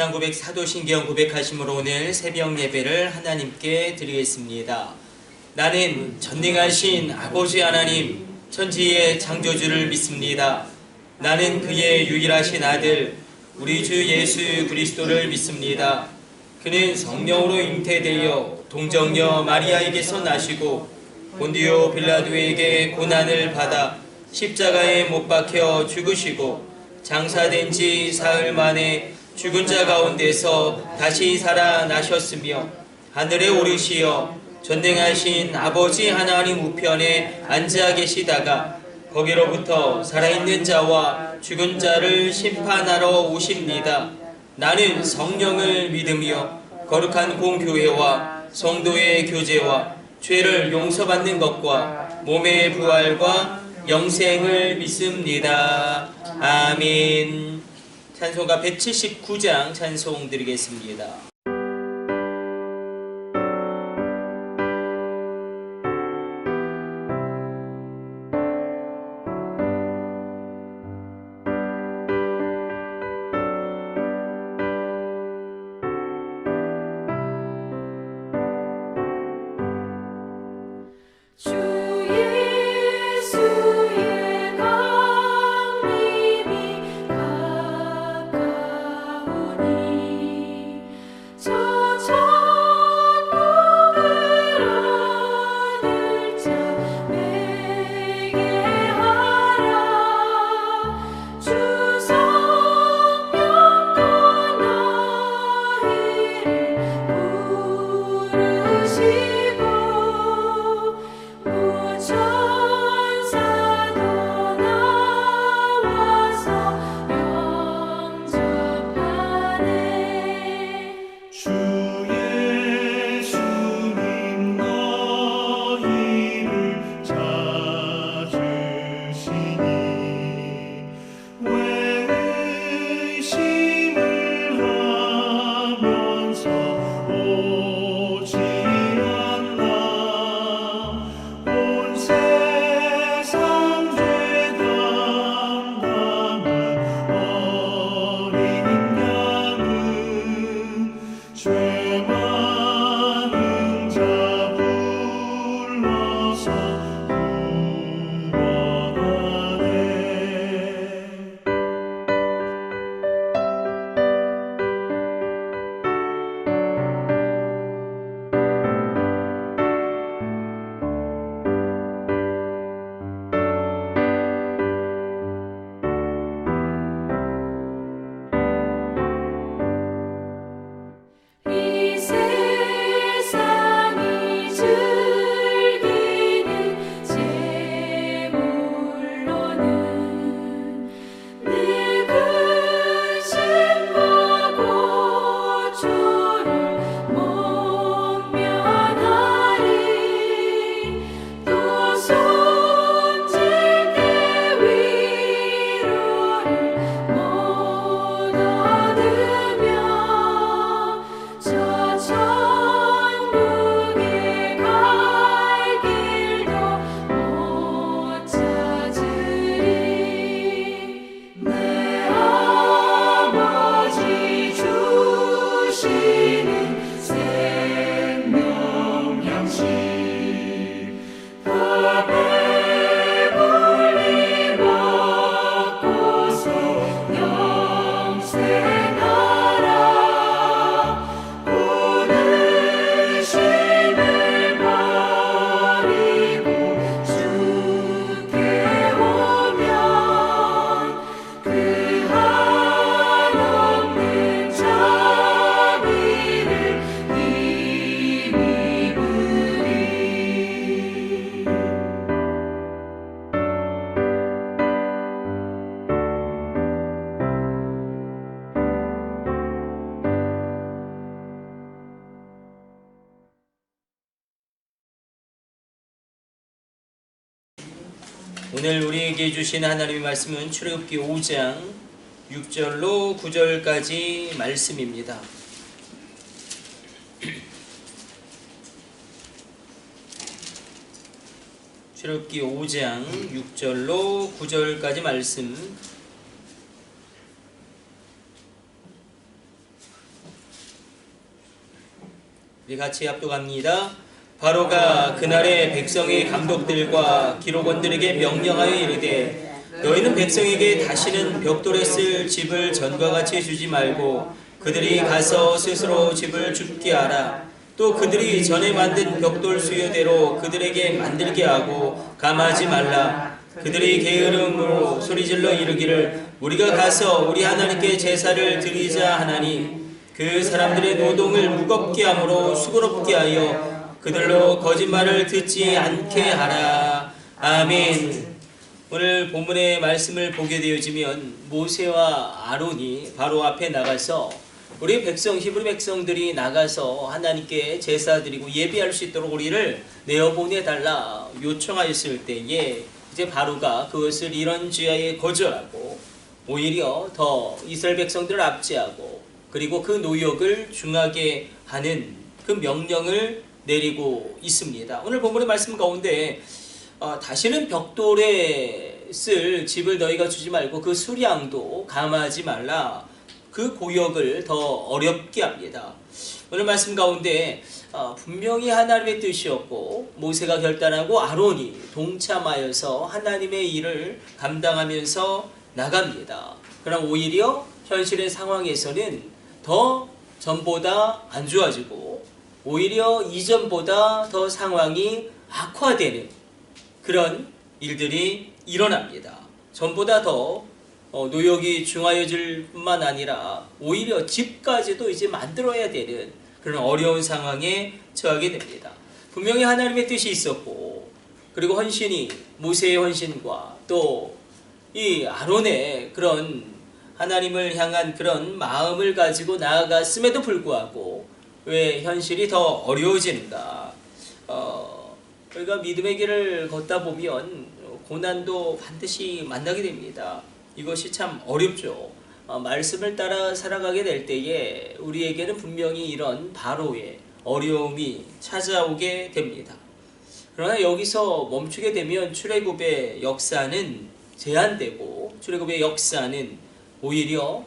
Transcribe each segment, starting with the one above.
신앙 고백, 사도신경 고백하심으로 오늘 새벽 예배를 하나님께 드리겠습니다. 나는 전능하신 아버지 하나님, 천지의 창조주를 믿습니다. 나는 그의 유일하신 아들, 우리 주 예수 그리스도를 믿습니다. 그는 성령으로 잉태되어 동정녀 마리아에게서 나시고 본디오 빌라도에게 고난을 받아 십자가에 못 박혀 죽으시고 장사된 지 사흘 만에 죽은 자 가운데서 다시 살아나셨으며 하늘에 오르시어 전능하신 아버지 하나님 우편에 앉아 계시다가 거기로부터 살아있는 자와 죽은 자를 심판하러 오십니다. 나는 성령을 믿으며 거룩한 공교회와 성도의 교제와 죄를 용서받는 것과 몸의 부활과 영생을 믿습니다. 아멘. 찬송가 179장 찬송 드리겠습니다. 오늘 우리에게 주신 하나님의 말씀은 출애굽기 5장 6절로 9절까지 말씀입니다. 출애굽기 5장 6절로 9절까지 말씀. 우리 같이 합독합니다. 바로가 그날의 백성의 감독들과 기록원들에게 명령하여 이르되 너희는 백성에게 다시는 벽돌에 쓸 집을 전과 같이 주지 말고 그들이 가서 스스로 집을 줍게 하라. 또 그들이 전에 만든 벽돌 수요대로 그들에게 만들게 하고 감하지 말라. 그들이 게으름으로 소리질러 이르기를 우리가 가서 우리 하나님께 제사를 드리자 하나니 그 사람들의 노동을 무겁게 함으로 수고롭게 하여 그들로 거짓말을 듣지 않게 하라. 아멘. 오늘 본문의 말씀을 보게 되어지면 모세와 아론이 바로 앞에 나가서 우리 백성 히브리 백성들이 나가서 하나님께 제사 드리고 예배할 수 있도록 우리를 내어보내 달라 요청하였을 때에 이제 바로가 그것을 이런지하에 거절하고 오히려 더 이스라엘 백성들을 압제하고 그리고 그 노역을 중하게 하는 그 명령을 내리고 있습니다. 오늘 본문의 말씀 가운데 다시는 벽돌에 쓸 집을 너희가 주지 말고 그 수량도 감하지 말라. 그 고역을 더 어렵게 합니다. 오늘 말씀 가운데 분명히 하나님의 뜻이었고 모세가 결단하고 아론이 동참하여서 하나님의 일을 감당하면서 나갑니다. 그러나 오히려 현실의 상황에서는 더 전보다 안 좋아지고 오히려 이전보다 더 상황이 악화되는 그런 일들이 일어납니다. 전보다 더 노역이 중하여질 뿐만 아니라 오히려 집까지도 이제 만들어야 되는 그런 어려운 상황에 처하게 됩니다. 분명히 하나님의 뜻이 있었고 그리고 헌신이 모세의 헌신과 또 이 아론의 그런 하나님을 향한 그런 마음을 가지고 나아갔음에도 불구하고 왜 현실이 더 어려워지는가? 우리가 믿음의 길을 걷다 보면 고난도 반드시 만나게 됩니다. 이것이 참 어렵죠. 말씀을 따라 살아가게 될 때에 우리에게는 분명히 이런 바로의 어려움이 찾아오게 됩니다. 그러나 여기서 멈추게 되면 출애굽의 역사는 제한되고 출애굽의 역사는 오히려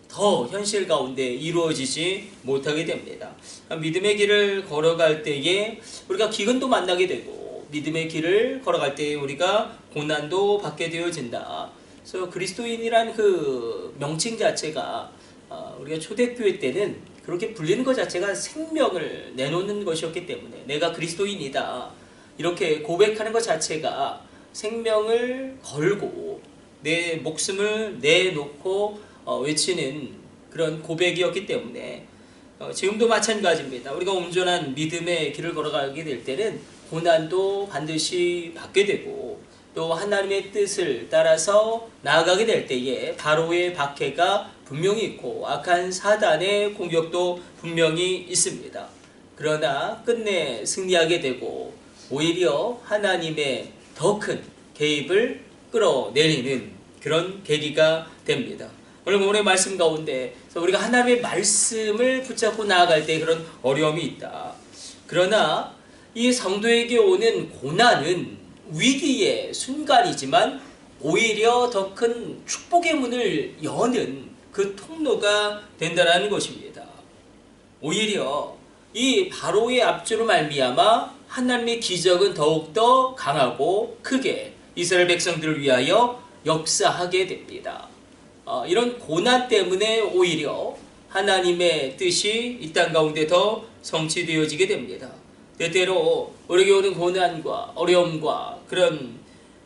더 현실 가운데 이루어지지 못하게 됩니다. 믿음의 길을 걸어갈 때에 우리가 기근도 만나게 되고 믿음의 길을 걸어갈 때에 우리가 고난도 받게 되어진다. 그래서 그리스도인이란 그 명칭 자체가 우리가 초대교회 때는 그렇게 불리는 것 자체가 생명을 내놓는 것이었기 때문에 내가 그리스도인이다 이렇게 고백하는 것 자체가 생명을 걸고 내 목숨을 내놓고 외치는 그런 고백이었기 때문에 지금도 마찬가지입니다. 우리가 온전한 믿음의 길을 걸어가게 될 때는 고난도 반드시 받게 되고 또 하나님의 뜻을 따라서 나아가게 될 때에 바로의 박해가 분명히 있고 악한 사단의 공격도 분명히 있습니다. 그러나 끝내 승리하게 되고 오히려 하나님의 더 큰 개입을 끌어내리는 그런 계기가 됩니다. 오늘 본문의 말씀 가운데 우리가 하나님의 말씀을 붙잡고 나아갈 때 그런 어려움이 있다. 그러나 이 성도에게 오는 고난은 위기의 순간이지만 오히려 더 큰 축복의 문을 여는 그 통로가 된다는 것입니다. 오히려 이 바로의 압주로 말미암아 하나님의 기적은 더욱더 강하고 크게 이스라엘 백성들을 위하여 역사하게 됩니다. 이런 고난 때문에 오히려 하나님의 뜻이 이 땅 가운데 더 성취되어지게 됩니다. 때때로 우리에게 오는 고난과 어려움과 그런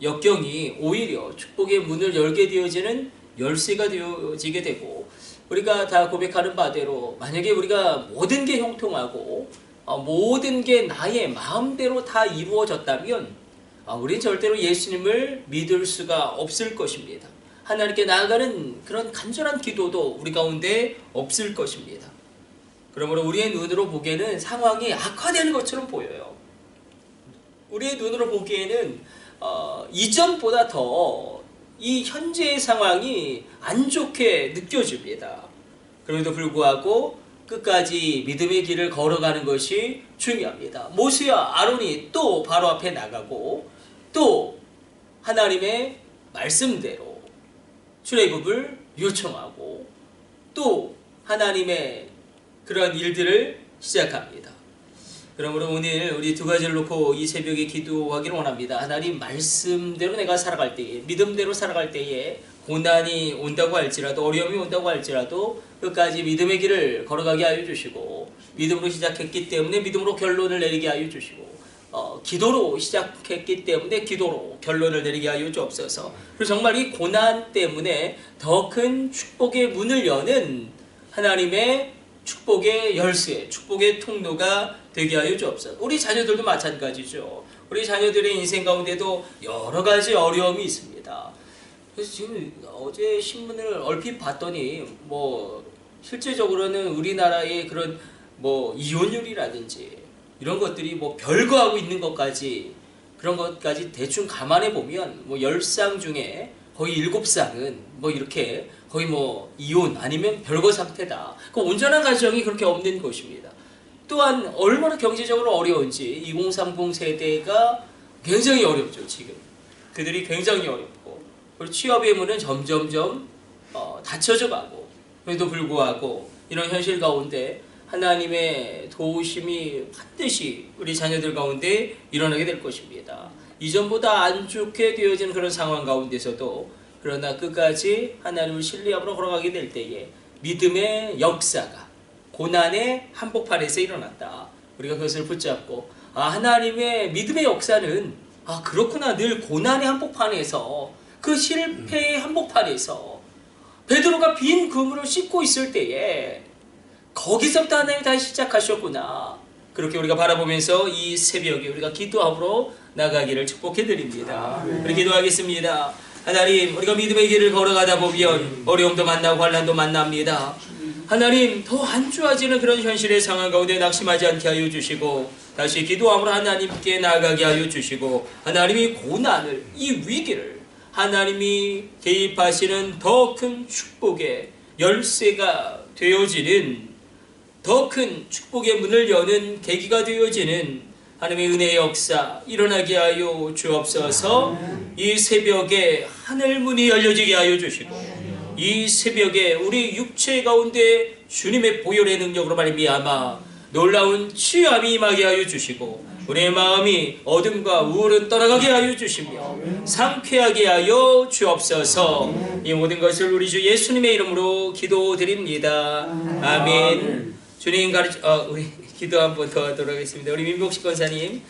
역경이 오히려 축복의 문을 열게 되어지는 열쇠가 되어지게 되고 우리가 다 고백하는 바대로 만약에 우리가 모든 게 형통하고 모든 게 나의 마음대로 다 이루어졌다면 우리는 절대로 예수님을 믿을 수가 없을 것입니다. 하나님께 나아가는 그런 간절한 기도도 우리 가운데 없을 것입니다. 그러므로 우리의 눈으로 보기에는 상황이 악화되는 것처럼 보여요. 우리의 눈으로 보기에는 이전보다 더 이 현재의 상황이 안 좋게 느껴집니다. 그럼에도 불구하고 끝까지 믿음의 길을 걸어가는 것이 중요합니다. 모세와 아론이 또 바로 앞에 나가고 또 하나님의 말씀대로 출애굽을 요청하고 또 하나님의 그런 일들을 시작합니다. 그러므로 오늘 우리 두 가지를 놓고 이 새벽에 기도하기를 원합니다. 하나님, 말씀대로 내가 살아갈 때에, 믿음대로 살아갈 때에 고난이 온다고 할지라도, 어려움이 온다고 할지라도 끝까지 믿음의 길을 걸어가게 하여 주시고, 믿음으로 시작했기 때문에 믿음으로 결론을 내리게 하여 주시고, 기도로 시작했기 때문에 기도로 결론을 내리게 하여 주옵소서. 그리고 정말 이 고난 때문에 더 큰 축복의 문을 여는 하나님의 축복의 열쇠, 축복의 통로가 되게 하여 주옵소서. 우리 자녀들도 마찬가지죠. 우리 자녀들의 인생 가운데도 여러 가지 어려움이 있습니다. 그래서 지금 어제 신문을 얼핏 봤더니 실제적으로는 우리나라의 그런 이혼율이라든지 이런 것들이 별거하고 있는 것까지, 그런 것까지 대충 감안해 보면 10쌍 중에 거의 7쌍은 이렇게 거의 이혼 아니면 별거 상태다. 그 온전한 가정이 그렇게 없는 것입니다. 또한 얼마나 경제적으로 어려운지 2030 세대가 굉장히 어렵죠. 지금 그들이 굉장히 어렵고, 그리고 취업의 문은 점점점 닫혀져 가고, 그래도 불구하고 이런 현실 가운데 하나님의 도우심이 반드시 우리 자녀들 가운데 일어나게 될 것입니다. 이전보다 안 좋게 되어지는 그런 상황 가운데서도 그러나 끝까지 하나님을 신뢰함으로 걸어가게 될 때에 믿음의 역사가 고난의 한복판에서 일어났다. 우리가 그것을 붙잡고, 하나님의 믿음의 역사는 그렇구나, 늘 고난의 한복판에서, 그 실패의 한복판에서 베드로가 빈 그물을 씻고 있을 때에 거기서부터 하나님이 다시 시작하셨구나. 그렇게 우리가 바라보면서 이 새벽에 우리가 기도함으로 나가기를 축복해 드립니다. 우리 기도하겠습니다. 하나님, 우리가 믿음의 길을 걸어가다 보면 어려움도 만나고 환난도 만납니다. 하나님, 더 안좋아지는 그런 현실의 상황 가운데 낙심하지 않게 하여 주시고, 다시 기도함으로 하나님께 나아가게 하여 주시고, 하나님이 고난을, 이 위기를 하나님이 개입하시는 더 큰 축복의 열쇠가 되어지는, 더 큰 축복의 문을 여는 계기가 되어지는 하나님의 은혜의 역사 일어나게 하여 주옵소서. 이 새벽에 하늘문이 열려지게 하여 주시고, 이 새벽에 우리 육체 가운데 주님의 보혈의 능력으로 말미암아 놀라운 치유함이 임하게 하여 주시고, 우리의 마음이 어둠과 우울은 떠나가게 하여 주시며 상쾌하게 하여 주옵소서. 이 모든 것을 우리 주 예수님의 이름으로 기도드립니다. 아멘. 주님 우리 기도 한 번 더 하도록 하겠습니다. 우리 민복식 권사님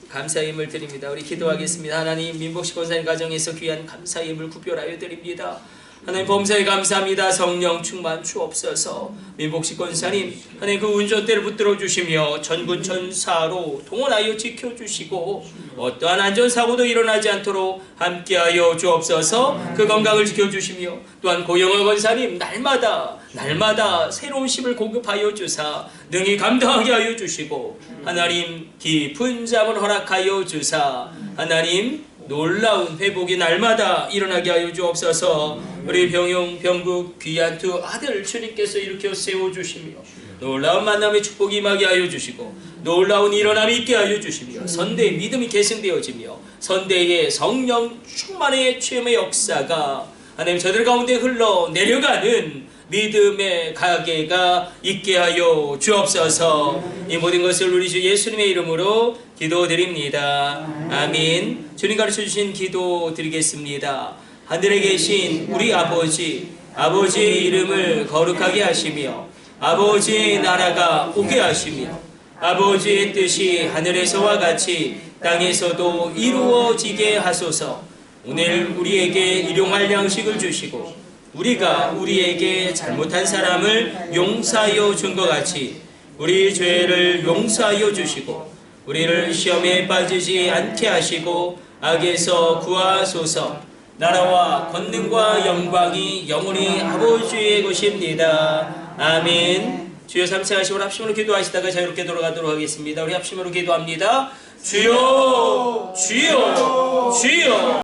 감사의 힘을 드립니다. 우리 기도하겠습니다. 하나님, 민복식 권사님 가정에서 귀한 감사의 힘을 구별하여 드립니다. 하나님, 범사에 감사합니다. 성령 충만 주옵소서. 민복식 권사님, 하나님 그 운전대를 붙들어 주시며 전군 전사로 동원하여 지켜주시고 어떠한 안전사고도 일어나지 않도록 함께하여 주옵소서. 그 건강을 지켜주시며, 또한 고영호 권사님 날마다 새로운 힘을 공급하여 주사 능히 감당하게 하여 주시고, 하나님 깊은 잠을 허락하여 주사 하나님 놀라운 회복이 날마다 일어나게 하여 주옵소서. 우리 병국 귀한 두 아들 주님께서 일으켜 세워주시며 놀라운 만남의 축복이 임하게 하여 주시고, 놀라운 일어남이 있게 하여 주시며, 선대의 믿음이 계승되어지며 선대의 성령 충만의 체험의 역사가 하나님 저들 가운데 흘러 내려가는 믿음의 가게가 있게 하여 주옵소서. 이 모든 것을 우리 주 예수님의 이름으로 기도드립니다. 아멘. 주님 가르쳐 주신 기도 드리겠습니다. 하늘에 계신 우리 아버지의 이름을 거룩하게 하시며 아버지의 나라가 오게 하시며 아버지의 뜻이 하늘에서와 같이 땅에서도 이루어지게 하소서. 오늘 우리에게 일용할 양식을 주시고 우리가 우리에게 잘못한 사람을 용서하여 준 것 같이 우리 죄를 용서하여 주시고 우리를 시험에 빠지지 않게 하시고 악에서 구하소서. 나라와 권능과 영광이 영원히 아버지의 것입니다. 아멘. 주여, 3차 하시고 합심으로 기도하시다가 자유롭게 돌아가도록 하겠습니다. 우리 합심으로 기도합니다. 주여, 주여, 주여.